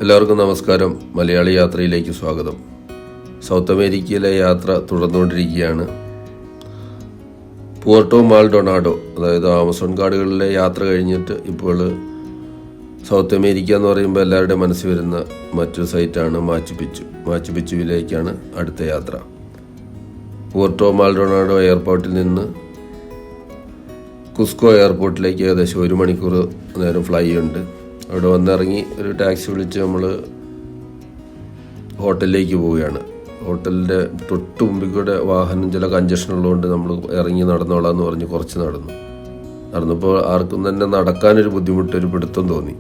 എല്ലാവർക്കും നമസ്കാരം. മലയാളി യാത്രയിലേക്ക് സ്വാഗതം. സൗത്ത് അമേരിക്കയിലെ യാത്ര തുടർന്നുകൊണ്ടിരിക്കുകയാണ്. പുവർട്ടോ മാൽഡൊണാഡോ, അതായത് ആമസോൺ കാടുകളിലെ യാത്ര കഴിഞ്ഞിട്ട് ഇപ്പോൾ സൗത്ത് അമേരിക്ക എന്ന് പറയുമ്പോൾ എല്ലാവരുടെയും മനസ്സിൽ വരുന്ന മറ്റൊരു സൈറ്റാണ് മാച്ചു പിച്ചുവിലേക്കാണ് അടുത്ത യാത്ര. പുവർട്ടോ മാൽഡൊണാഡോ എയർപോർട്ടിൽ നിന്ന് കുസ്കോ എയർപോർട്ടിലേക്ക് ഏകദേശം 1 മണിക്കൂർ നേരം ഫ്ലൈ ഉണ്ട്. അവിടെ വന്നിറങ്ങി ഒരു ടാക്സി വിളിച്ച് നമ്മൾ ഹോട്ടലിലേക്ക് പോവുകയാണ്. ഹോട്ടലിൻ്റെ തൊട്ട് മുമ്പിൽ കൂടെ വാഹനം ചില കഞ്ചഷൻ ഉള്ളതുകൊണ്ട് നമ്മൾ ഇറങ്ങി നടന്നോളാം എന്ന് പറഞ്ഞ് കുറച്ച് നടന്നപ്പോൾ ആർക്കും തന്നെ നടക്കാനൊരു ബുദ്ധിമുട്ട്, ഒരു പിടുത്തം തോന്നി.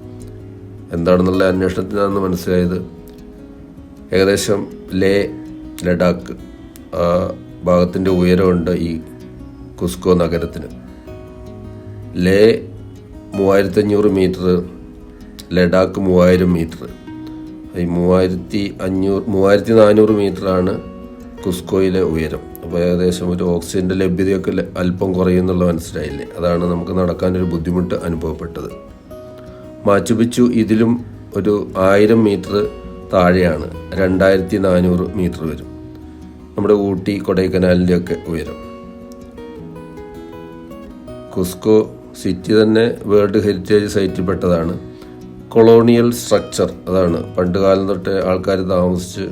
എന്താണെന്നുള്ള അന്വേഷണത്തിനാണെന്ന് മനസ്സിലായത് ഏകദേശം ലഡാക്ക് ആ ഭാഗത്തിൻ്റെ ഉയരമുണ്ട് ഈ കുസ്കോ നഗരത്തിന്. 3500 മീറ്റർ, ലഡാക്ക് 3000 മീറ്റർ. ഈ 3400 മീറ്ററാണ് കുസ്കോയിലെ ഉയരം. അപ്പോൾ ഏകദേശം ഒരു ഓക്സിജൻ്റെ ലഭ്യതയൊക്കെ അല്പം കുറയുന്നുള്ള മനസ്സിലായില്ലേ. അതാണ് നമുക്ക് നടക്കാനൊരു ബുദ്ധിമുട്ട് അനുഭവപ്പെട്ടത്. മാച്ചു പിച്ചു ഇതിലും ഒരു 1000 മീറ്റർ താഴെയാണ്, 2400 മീറ്റർ വരും. നമ്മുടെ ഊട്ടി കൊടൈക്കനാലിൻ്റെയൊക്കെ ഉയരം. കുസ്കോ സിറ്റി തന്നെ വേൾഡ് ഹെറിറ്റേജ് സൈറ്റിൽ പെട്ടതാണ്. കൊളോണിയൽ സ്ട്രക്ചർ, അതാണ് പണ്ട് കാലം തൊട്ട് ആൾക്കാർ താമസിച്ച്,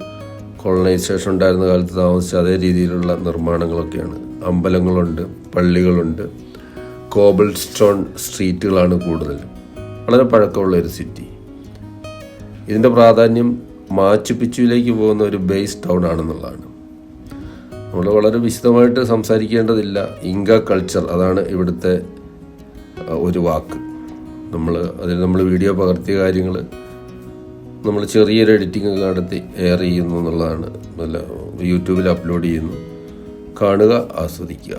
കൊളോണൈസേഷൻ ഉണ്ടായിരുന്ന കാലത്ത് താമസിച്ച് അതേ രീതിയിലുള്ള നിർമ്മാണങ്ങളൊക്കെയാണ്. അമ്പലങ്ങളുണ്ട്, പള്ളികളുണ്ട്, കോബിൾ സ്റ്റോൺ സ്ട്രീറ്റുകളാണ് കൂടുതലും. വളരെ പഴക്കമുള്ള ഒരു സിറ്റി. ഇതിൻ്റെ പ്രാധാന്യം മാച്ചു പിച്ചുവിലേക്ക് പോകുന്ന ഒരു ബേസ് ടൗൺ ആണെന്നുള്ളതാണ്. നമ്മൾ വളരെ വിശദമായിട്ട് സംസാരിക്കേണ്ടതില്ല. ഇങ്ക കൾച്ചർ, അതാണ് ഇവിടുത്തെ ഒരു വാക്ക്. നമ്മൾ വീഡിയോ പകർത്തിയ കാര്യങ്ങൾ നമ്മൾ ചെറിയൊരു എഡിറ്റിംഗ് ഒക്കെ നടത്തി എയർ ചെയ്യുന്നു എന്നുള്ളതാണ്. യൂട്യൂബിൽ അപ്ലോഡ് ചെയ്യുന്നു. കാണുക, ആസ്വദിക്കുക.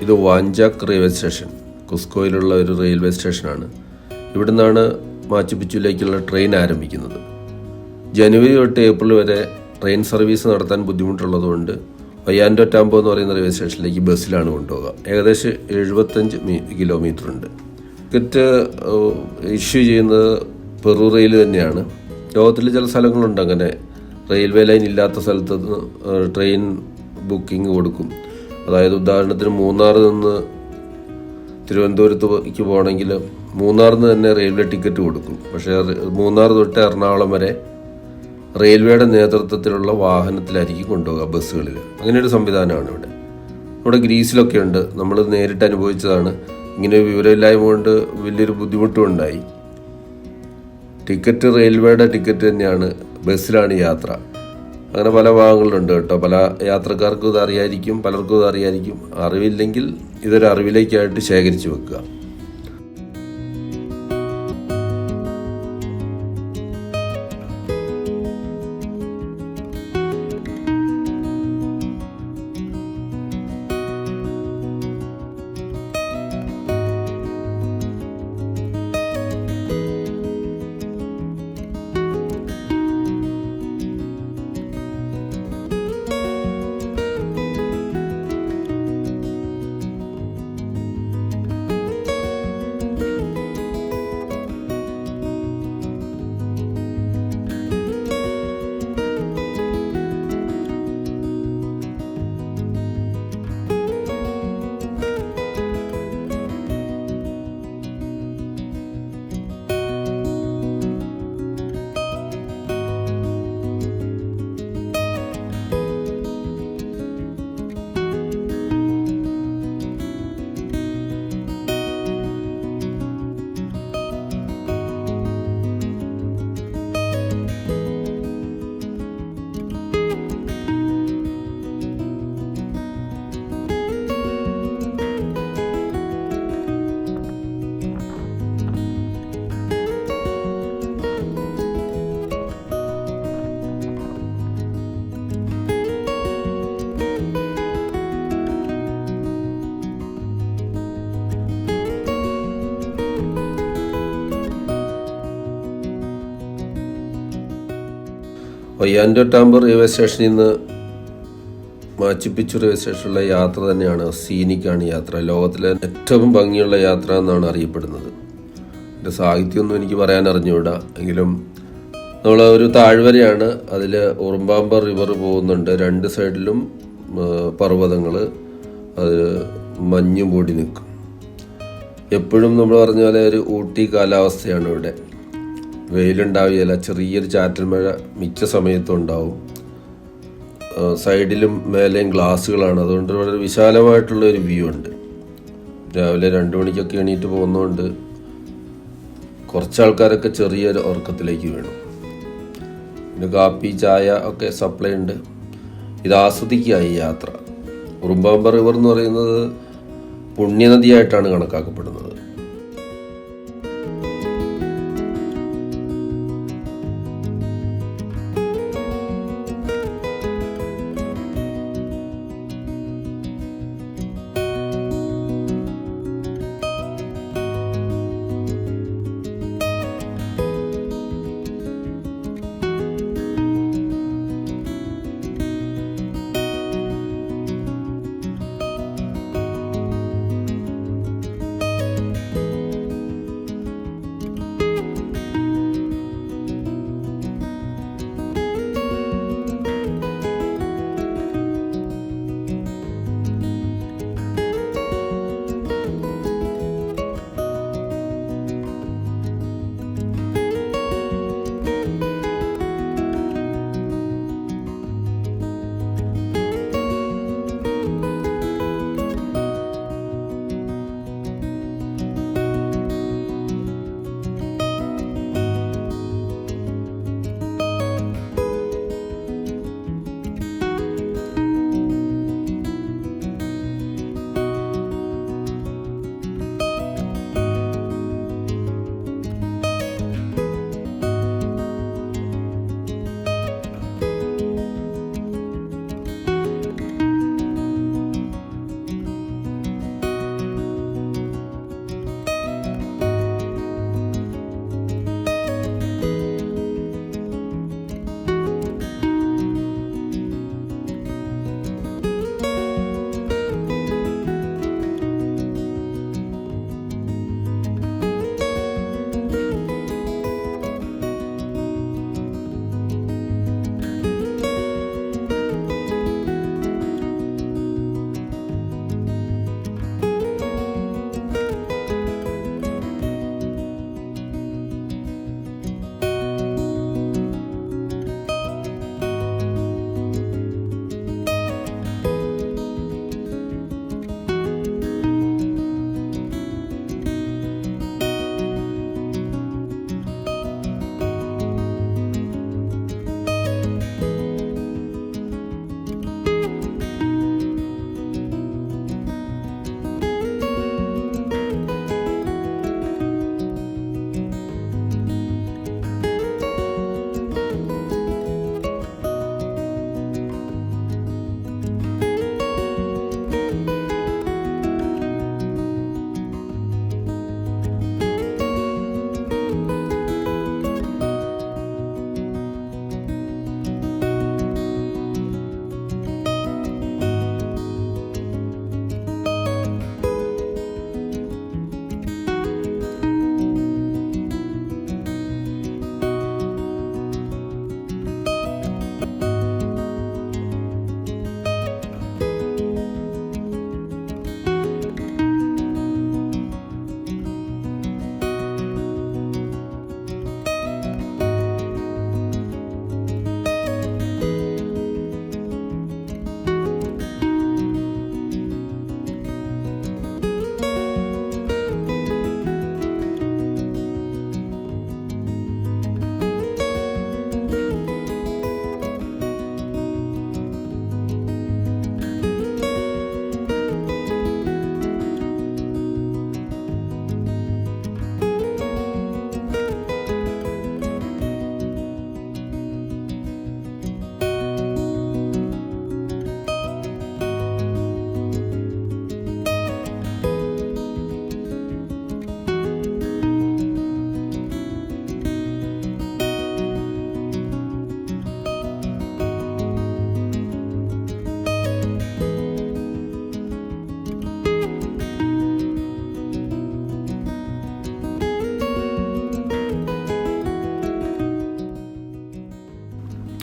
ഇത് വാഞ്ചാക്ക് റെയിൽവേ സ്റ്റേഷൻ, കുസ്കോയിലുള്ള ഒരു റെയിൽവേ സ്റ്റേഷനാണ്. ഇവിടെ നിന്നാണ് മാച്ചു പിച്ചുവിലേക്കുള്ള ട്രെയിൻ ആരംഭിക്കുന്നത്. ജനുവരി തൊട്ട് ഏപ്രിൽ വരെ ട്രെയിൻ സർവീസ് നടത്താൻ ബുദ്ധിമുട്ടുള്ളതുകൊണ്ട് ഒയാൻഡോ ടാമ്പോ എന്ന് പറയുന്ന റെയിൽവേ സ്റ്റേഷനിലേക്ക് ബസ്സിലാണ് കൊണ്ടുപോകുക. ഏകദേശം 75 കിലോമീറ്റർ ഉണ്ട്. ടിക്കറ്റ് ഇഷ്യൂ ചെയ്യുന്നത് പെറു റെയിൽ തന്നെയാണ്. ലോകത്തിൽ ചില സ്ഥലങ്ങളുണ്ട് അങ്ങനെ റെയിൽവേ ലൈൻ ഇല്ലാത്ത സ്ഥലത്ത് ട്രെയിൻ ബുക്കിംഗ് കൊടുക്കും. അതായത് ഉദാഹരണത്തിന് മൂന്നാറിൽ നിന്ന് തിരുവനന്തപുരത്തേക്ക് പോകണമെങ്കിൽ മൂന്നാറിൽ നിന്ന് തന്നെ റെയിൽവേ ടിക്കറ്റ് കൊടുക്കും. പക്ഷേ മൂന്നാർ തൊട്ട് എറണാകുളം വരെ റെയിൽവേയുടെ നേതൃത്വത്തിലുള്ള വാഹനത്തിലായിരിക്കും കൊണ്ടുപോകുക, ബസ്സുകളിൽ. അങ്ങനെയൊരു സംവിധാനമാണ് ഇവിടെ. ഇവിടെ ഗ്രീസിലൊക്കെ ഉണ്ട്. നമ്മൾ നേരിട്ട് അനുഭവിച്ചതാണ്. ഇങ്ങനെ വിവരമില്ലായ്മ കൊണ്ട് വലിയൊരു ബുദ്ധിമുട്ടും ഉണ്ടായി. ടിക്കറ്റ് റെയിൽവേയുടെ ടിക്കറ്റ് തന്നെയാണ്, ബസ്സിലാണ് യാത്ര. അങ്ങനെ പല ഭാഗങ്ങളിലുണ്ട് കേട്ടോ. പല യാത്രക്കാർക്കും ഇത് അറിയായിരിക്കും, പലർക്കും ഇത് അറിയായിരിക്കും. അറിവില്ലെങ്കിൽ ഇതൊരു അറിവിലേക്കായിട്ട് ശേഖരിച്ചു വെക്കുക. ഒയ്യാൻഡോട്ടാമ്പർ റെയിൽവേ സ്റ്റേഷനിൽ നിന്ന് മാച്ചുപിച്ചു റെയിൽവേ സ്റ്റേഷനിലുള്ള യാത്ര തന്നെയാണ് സീനിക്കാണ് യാത്ര. ലോകത്തിലെ ഏറ്റവും ഭംഗിയുള്ള യാത്ര എന്നാണ് അറിയപ്പെടുന്നത്. എൻ്റെ സാഹിത്യമൊന്നും എനിക്ക് പറയാൻ അറിഞ്ഞുകൂടാ, എങ്കിലും നമ്മൾ ഒരു താഴ്വരയാണ്. അതിൽ ഉറുമ്പാമ്പർ റിവർ പോകുന്നുണ്ട്. രണ്ട് സൈഡിലും പർവ്വതങ്ങൾ, അത് മഞ്ഞ് മൂടി നിൽക്കും. എപ്പോഴും നമ്മൾ പറഞ്ഞ പോലെ ഒരു ഊട്ടി കാലാവസ്ഥയാണ് ഇവിടെ. വെയിലുണ്ടാവുകയില്ല, ചെറിയൊരു ചാറ്റൽ മഴ മിക്ക സമയത്തും ഉണ്ടാവും. സൈഡിലും മേലെയും ഗ്ലാസ്സുകളാണ്, അതുകൊണ്ട് വളരെ വിശാലമായിട്ടുള്ള ഒരു വ്യൂ ഉണ്ട്. രാവിലെ 2 മണിക്കൊക്കെ എണീറ്റ് പോകുന്നതുകൊണ്ട് കുറച്ച് ആൾക്കാരൊക്കെ ചെറിയൊരു ഉറക്കത്തിലേക്ക് വീണു. പിന്നെ കാപ്പി ചായ ഒക്കെ സപ്ലൈ ഉണ്ട്. ഇത് ആസ്വദിക്കുക ഈ യാത്ര. ഉറുമ്പാമ്പർ റിവർ എന്ന് പറയുന്നത് പുണ്യനദിയായിട്ടാണ് കണക്കാക്കപ്പെടുന്നത്.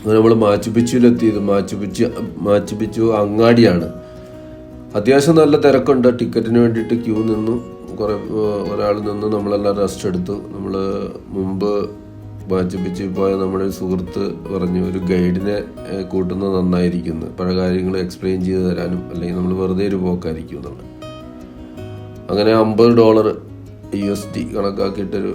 അങ്ങനെ നമ്മൾ മാച്ചുപിച്ചുവിലെത്തിയത് മാച്ചുപിച്ചു അങ്ങാടിയാണ്. അത്യാവശ്യം നല്ല തിരക്കുണ്ട്. ടിക്കറ്റിന് വേണ്ടിയിട്ട് ക്യൂ നിന്നു. ഒരാൾ നിന്ന് നമ്മളെല്ലാം റെസ്റ്റ് എടുത്തു. നമ്മൾ മുമ്പ് മാച്ചുപിച്ചു പോയ നമ്മുടെ ഒരു സുഹൃത്ത് പറഞ്ഞു ഒരു ഗൈഡിനെ കൂട്ടുന്നത് നന്നായിരിക്കുന്നു, പല കാര്യങ്ങളും എക്സ്പ്ലെയിൻ ചെയ്ത് തരാനും, അല്ലെങ്കിൽ നമ്മൾ വെറുതെ ഒരു പോക്കായിരിക്കും എന്നുള്ളത്. അങ്ങനെ $50 USD കണക്കാക്കിയിട്ടൊരു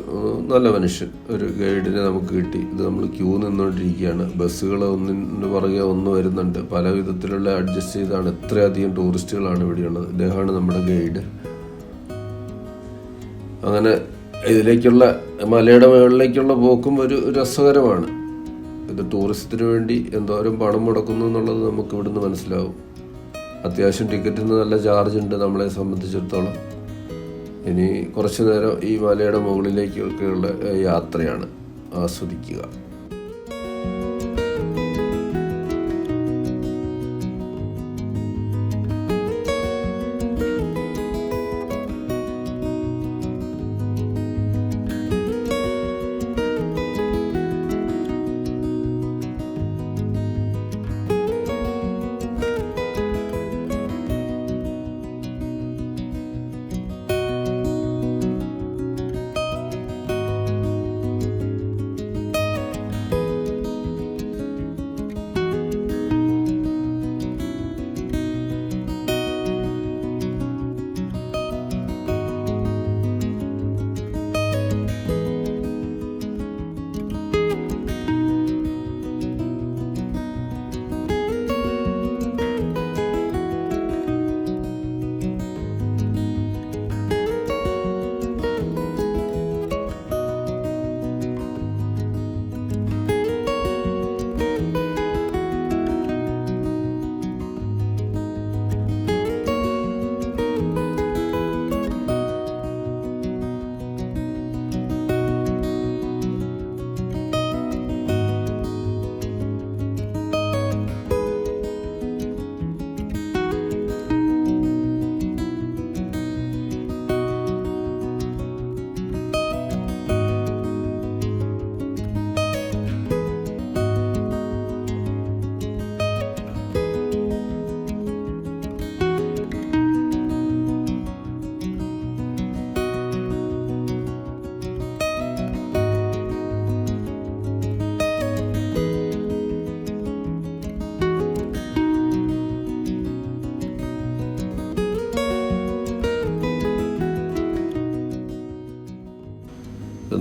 നല്ല മനുഷ്യൻ ഒരു ഗൈഡിനെ നമുക്ക് കിട്ടി. ഇത് നമ്മൾ ക്യൂ നിന്നുകൊണ്ടിരിക്കുകയാണ്. ബസ്സുകൾ ഒന്നിന് പുറകെ ഒന്ന് വരുന്നുണ്ട്. പല വിധത്തിലുള്ള അഡ്ജസ്റ്റ് ചെയ്താണ്. എത്രയധികം ടൂറിസ്റ്റുകളാണ് ഇവിടെയുള്ളത്. ഇദ്ദേഹമാണ് നമ്മുടെ ഗൈഡ്. അങ്ങനെ ഇതിലേക്കുള്ള മലയുടെ മുകളിലേക്കുള്ള പോക്കും ഒരു രസകരമാണ്. ഇത് ടൂറിസത്തിന് വേണ്ടി എന്തോരം പണം മുടക്കുന്നു എന്നുള്ളത് നമുക്ക് ഇവിടുന്ന് മനസ്സിലാവും. അത്യാവശ്യം ടിക്കറ്റിന് നല്ല ചാർജ് ഉണ്ട് നമ്മളെ സംബന്ധിച്ചിടത്തോളം. ഇനി കുറച്ചു നേരം ഈ മലയുടെ മുകളിലേക്കൊക്കെയുള്ള യാത്രയാണ്, ആസ്വദിക്കുക.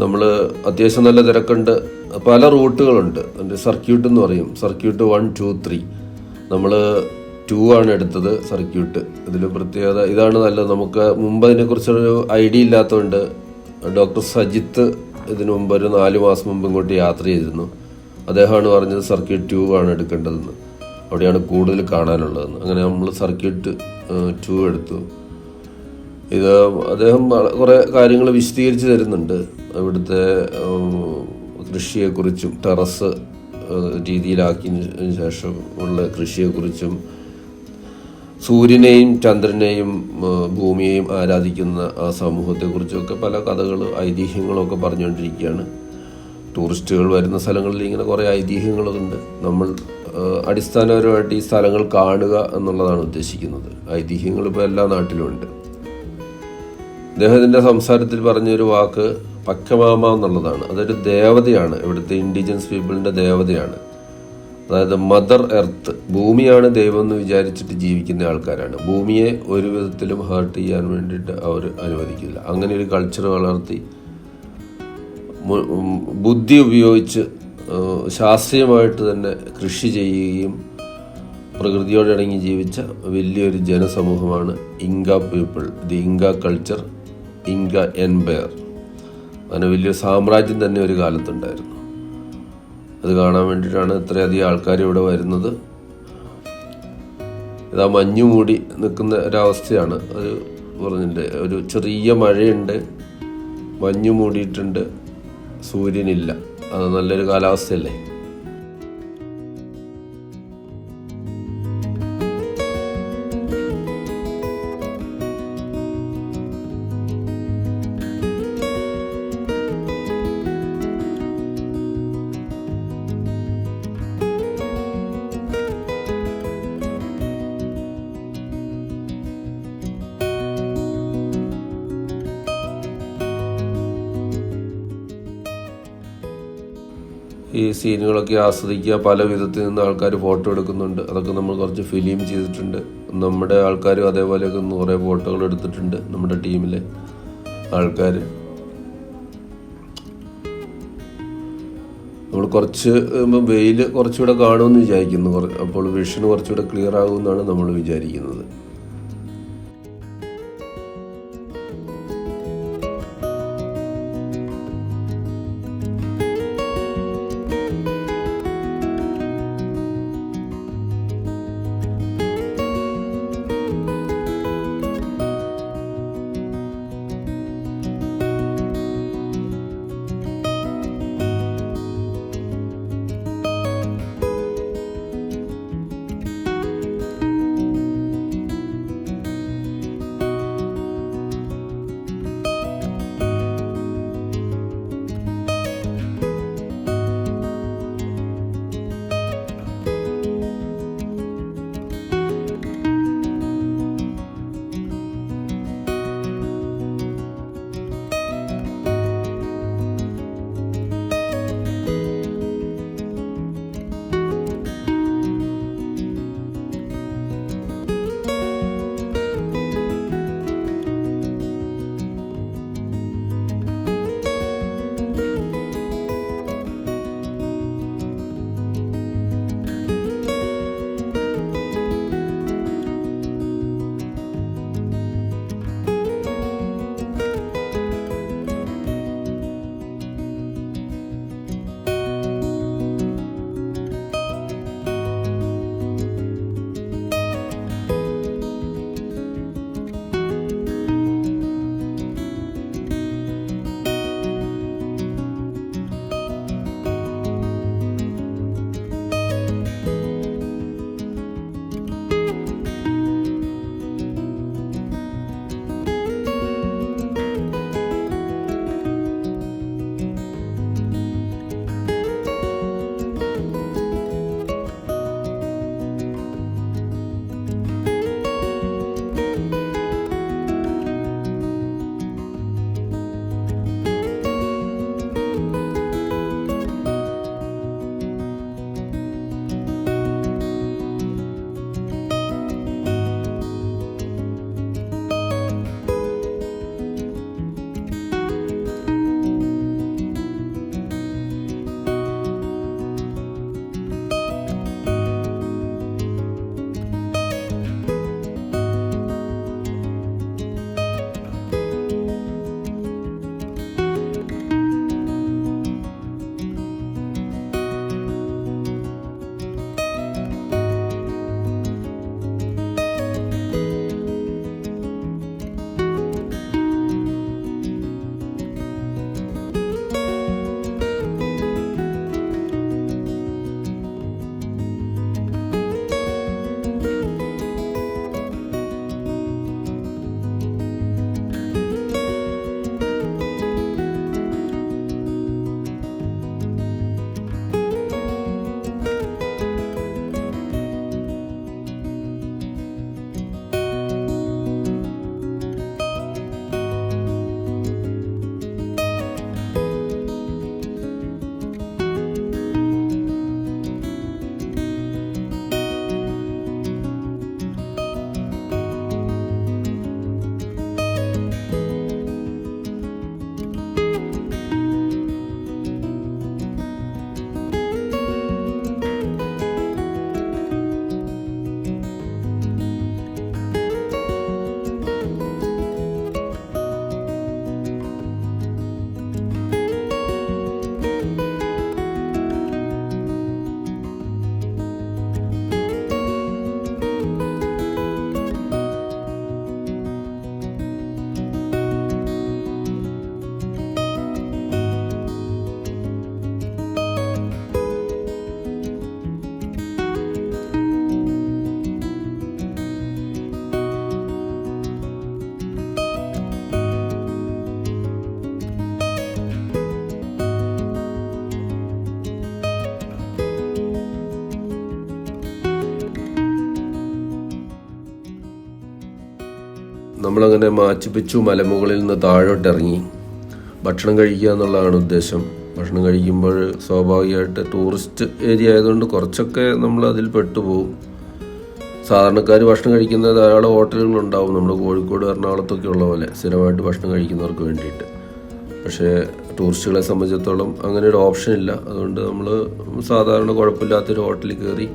നമ്മൾ അത്യാവശ്യം നല്ല തിരക്കുണ്ട്. പല റൂട്ടുകളുണ്ട്. അതിൻ്റെ സർക്യൂട്ട് എന്ന് പറയും. സർക്യൂട്ട് 1, 2, 3. നമ്മൾ 2 ആണ് എടുത്തത് സർക്യൂട്ട്. ഇതിൽ പ്രത്യേകത ഇതാണ് നല്ലത്. നമുക്ക് മുമ്പ് അതിനെക്കുറിച്ചൊരു ഐഡിയ ഇല്ലാത്തതുകൊണ്ട് ഡോക്ടർ സജിത്ത് ഇതിനു മുമ്പ് ഒരു 4 മാസം മുമ്പ് ഇങ്ങോട്ട് യാത്ര ചെയ്തിരുന്നു. അദ്ദേഹമാണ് പറഞ്ഞത് സർക്യൂട്ട് 2 ആണ് എടുക്കേണ്ടതെന്ന്, അവിടെയാണ് കൂടുതൽ കാണാനുള്ളതെന്ന്. അങ്ങനെ നമ്മൾ സർക്യൂട്ട് 2 എടുത്തു. ഇത് അദ്ദേഹം കുറേ കാര്യങ്ങൾ വിശദീകരിച്ച് തരുന്നുണ്ട്. ഇവിടുത്തെ കൃഷിയെക്കുറിച്ചും ടെറസ് രീതിയിലാക്കിയതിന് ശേഷം ഉള്ള കൃഷിയെക്കുറിച്ചും സൂര്യനെയും ചന്ദ്രനെയും ഭൂമിയെയും ആരാധിക്കുന്ന ആ സമൂഹത്തെക്കുറിച്ചൊക്കെ പല കഥകൾ ഐതിഹ്യങ്ങളൊക്കെ പറഞ്ഞുകൊണ്ടിരിക്കുകയാണ്. ടൂറിസ്റ്റുകൾ വരുന്ന സ്ഥലങ്ങളിൽ ഇങ്ങനെ കുറേ ഐതിഹ്യങ്ങളുണ്ട്. നമ്മൾ അടിസ്ഥാനപരമായിട്ട് ഈ സ്ഥലങ്ങൾ കാണുക എന്നുള്ളതാണ് ഉദ്ദേശിക്കുന്നത്. ഐതിഹ്യങ്ങൾ ഇപ്പോൾ എല്ലാ നാട്ടിലും ഉണ്ട്. അദ്ദേഹത്തിൻ്റെ സംസാരത്തിൽ പറഞ്ഞൊരു വാക്ക് പക്കമാമ എന്നുള്ളതാണ്. അതൊരു ദേവതയാണ്, ഇവിടുത്തെ ഇൻഡിജിനസ് പീപ്പിളിൻ്റെ ദേവതയാണ്. അതായത് മദർ എർത്ത്, ഭൂമിയാണ് ദൈവം എന്ന് വിചാരിച്ചിട്ട് ജീവിക്കുന്ന ആൾക്കാരാണ്. ഭൂമിയെ ഒരു വിധത്തിലും ഹേർട്ട് ചെയ്യാൻ വേണ്ടിയിട്ട് അവർ അനുവദിക്കില്ല. അങ്ങനെ ഒരു കൾച്ചർ വളർത്തി ബുദ്ധി ഉപയോഗിച്ച് ശാസ്ത്രീയമായിട്ട് തന്നെ കൃഷി ചെയ്യുകയും പ്രകൃതിയോട് ഇണങ്ങി ജീവിച്ച വലിയൊരു ജനസമൂഹമാണ് ഇങ്ക പീപ്പിൾ. ദി ഇങ്ക കൾച്ചർ, ഇങ്ക എൻപയർ. അങ്ങനെ വലിയൊരു സാമ്രാജ്യം തന്നെ ഒരു കാലത്തുണ്ടായിരുന്നു. അത് കാണാൻ വേണ്ടിയിട്ടാണ് ഇത്രയധികം ആൾക്കാർ ഇവിടെ വരുന്നത്. ഇതാ മഞ്ഞു മൂടി നിൽക്കുന്ന ഒരവസ്ഥയാണ്. അത് പറഞ്ഞിട്ടുണ്ട്, ഒരു ചെറിയ മഴയുണ്ട്, മഞ്ഞു മൂടിയിട്ടുണ്ട്, സൂര്യനില്ല. അത് നല്ലൊരു കാലാവസ്ഥയല്ലേ. ഈ സീനുകളൊക്കെ ആസ്വദിക്കുക. പല വിധത്തിൽ നിന്ന് ആൾക്കാർ ഫോട്ടോ എടുക്കുന്നുണ്ട്. അതൊക്കെ നമ്മൾ കുറച്ച് ഫിലിം ചെയ്തിട്ടുണ്ട്. നമ്മുടെ ആൾക്കാരും അതേപോലെയൊക്കെ കുറേ ഫോട്ടോകൾ എടുത്തിട്ടുണ്ട്, നമ്മുടെ ടീമിലെ ആൾക്കാർ. നമ്മൾ കുറച്ച് വെയിൽ കുറച്ചുകൂടെ കാണുമെന്ന് വിചാരിക്കുന്നു. അപ്പോൾ വിഷന് കുറച്ചുകൂടെ ക്ലിയർ ആകുമെന്നാണ് നമ്മൾ വിചാരിക്കുന്നത്. നമ്മളങ്ങനെ മാച്ചുപിച്ചു മലമുകളിൽ നിന്ന് താഴോട്ടിറങ്ങി ഭക്ഷണം കഴിക്കുക എന്നുള്ളതാണ് ഉദ്ദേശം. ഭക്ഷണം കഴിക്കുമ്പോൾ സ്വാഭാവികമായിട്ട് ടൂറിസ്റ്റ് ഏരിയ ആയതുകൊണ്ട് കുറച്ചൊക്കെ നമ്മൾ അതിൽ പെട്ടുപോകും. സാധാരണക്കാർ ഭക്ഷണം കഴിക്കുന്ന ധാരാളം ഹോട്ടലുകളുണ്ടാവും, നമ്മൾ കോഴിക്കോട് എറണാകുളത്തൊക്കെ ഉള്ള പോലെ സ്ഥിരമായിട്ട് ഭക്ഷണം കഴിക്കുന്നവർക്ക് വേണ്ടിയിട്ട്. പക്ഷേ ടൂറിസ്റ്റുകളെ സംബന്ധിച്ചിടത്തോളം അങ്ങനെ ഒരു ഓപ്ഷൻ ഇല്ല. അതുകൊണ്ട് നമ്മൾ സാധാരണ കുഴപ്പമില്ലാത്തൊരു ഹോട്ടലിൽ കയറി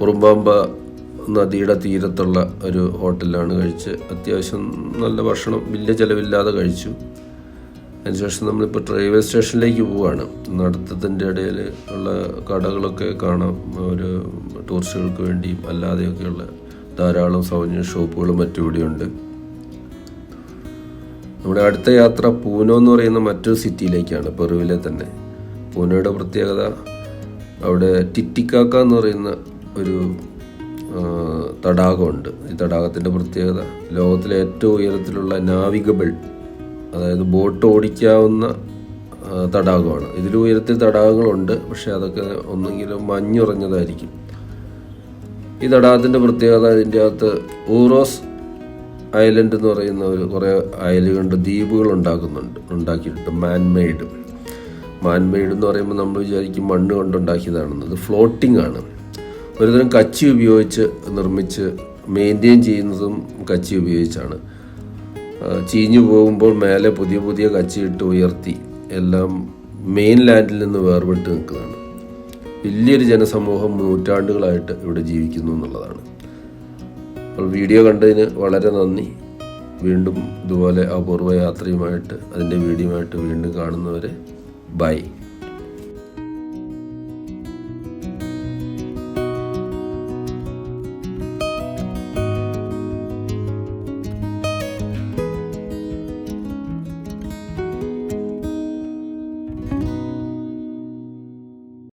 ഉറുമ്പാമ്പ നദിയുടെ തീരത്തുള്ള ഒരു ഹോട്ടലിലാണ് കഴിച്ച് അത്യാവശ്യം നല്ല ഭക്ഷണം വലിയ ചിലവില്ലാതെ കഴിച്ചു. അതിനുശേഷം നമ്മളിപ്പോൾ റെയിൽവേ സ്റ്റേഷനിലേക്ക് പോവുകയാണ്. നടത്തത്തിൻ്റെ ഇടയിൽ ഉള്ള കടകളൊക്കെ കാണാം. ഒരു ടൂറിസ്റ്റുകൾക്ക് വേണ്ടിയും അല്ലാതെയൊക്കെയുള്ള ധാരാളം സൗജന്യ ഷോപ്പുകളും മറ്റും ഇവിടെയുണ്ട്. നമ്മുടെ അടുത്ത യാത്ര പൂനോ എന്ന് പറയുന്ന മറ്റൊരു സിറ്റിയിലേക്കാണ്, പെറുവിലെ തന്നെ. പൂനോയുടെ പ്രത്യേകത, അവിടെ ടിറ്റിക്കാക്ക എന്ന് പറയുന്ന ഒരു തടാകമുണ്ട്. ഈ തടാകത്തിൻ്റെ പ്രത്യേകത ലോകത്തിലെ ഏറ്റവും ഉയരത്തിലുള്ള നാവിഗബിൾ, അതായത് ബോട്ട് ഓടിക്കാവുന്ന തടാകമാണ്. ഇതിൽ ഉയരത്തിൽ തടാകങ്ങളുണ്ട്, പക്ഷേ അതൊക്കെ ഒന്നെങ്കിലും മഞ്ഞുറഞ്ഞതായിരിക്കും. ഈ തടാകത്തിൻ്റെ പ്രത്യേകത, ഇതിൻ്റെ അകത്ത് ഊറോസ് ഐലൻഡ് എന്ന് പറയുന്ന ഒരു കുറേ ഐലൻഡ് ദ്വീപുകൾ ഉണ്ടാക്കിയിട്ടുണ്ട്. മാൻമെയ്ഡ് എന്ന് പറയുമ്പോൾ നമ്മൾ വിചാരിക്കും മണ്ണ് കൊണ്ടുണ്ടാക്കിയതാണെന്ന്. ഇത് ഫ്ലോട്ടിംഗ് ആണ്. ഒരുതരം കച്ചി ഉപയോഗിച്ച് നിർമ്മിച്ച് മെയിൻറ്റെയിൻ ചെയ്യുന്നതും കച്ചി ഉപയോഗിച്ചാണ്. ചീഞ്ഞു പോകുമ്പോൾ മേലെ പുതിയ പുതിയ കച്ചിയിട്ട് ഉയർത്തി എല്ലാം മെയിൻ ലാൻഡിൽ നിന്ന് വേർപെട്ട് നിൽക്കുന്നതാണ്. വലിയൊരു ജനസമൂഹം നൂറ്റാണ്ടുകളായിട്ട് ഇവിടെ ജീവിക്കുന്നു എന്നുള്ളതാണ്. അപ്പോൾ വീഡിയോ കണ്ടതിന് വളരെ നന്ദി. വീണ്ടും ഇതുപോലെ അപൂർവ യാത്രയുമായിട്ട് അതിൻ്റെ വീഡിയോയുമായിട്ട് വീണ്ടും കാണുന്നവരെ ബൈ.